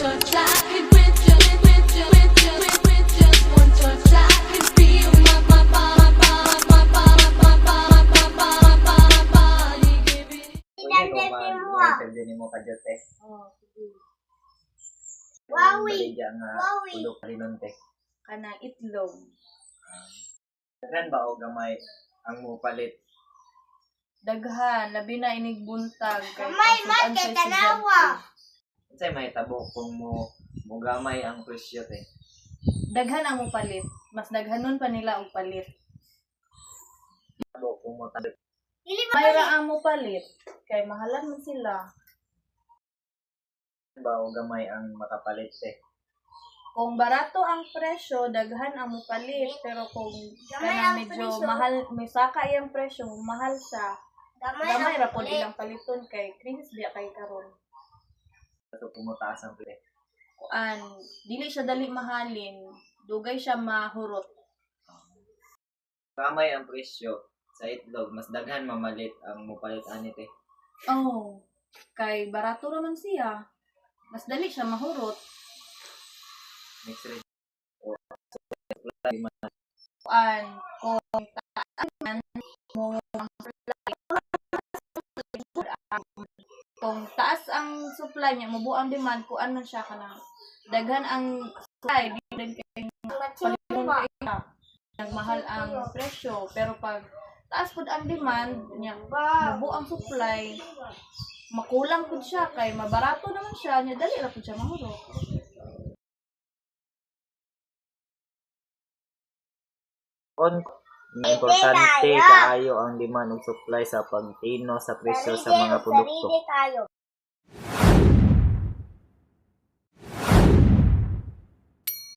touch, I could with just one touch, I could feel my body giving. Pwede kung mag-interview mo ka dyan, te. Wawi. Baligya nga Wawi. pudok rinon, te. Kanang itlog. Daghan ba o gamay ang mupalit? Daghan, labi na inigbuntag. Gamay, man, kay tanawa. Unsay may tabo kung mo gamay ang presyo, te. Daghan ang mupalit. Mas daghanon pa nila og palit. Tabo kung mo tabit. Dili mo Mayra ang mupalit. Kay mahalan man sila. Ba o gamay ang makapalit, te. Kung barato ang presyo, daghan ang mupalit. Pero kung kana ang medyo presyo. mahal, may saka yung presyo, mahal siya. Gamay ra pod ilang paliton kay krisis diya kay karon. So pumutaas ang pre. Kuan, dili siya dali mahalin, dugay siya mahurot. Gamay ang presyo sa itlog, mas daghan mamalit ang mupalit ani, te. Oh, kay barato naman siya. Mas dali siya mahurot. Next rin. Kuan, kung taan mo ang supply, kung taas ang supply niya, mabuo ang demand, kuan man siya kana. Daghan ang supply, di din kay paliton kay nagmahal ang presyo, pero pag taas pud ang demand niya, mabuo ang supply, makulang pud siya kay mabarato naman siya, nya dali ra pud siya mahurot. On importante kaayo ang demand ug supply sa pagtino sa presyo sa mga produkto. Sarili tayo.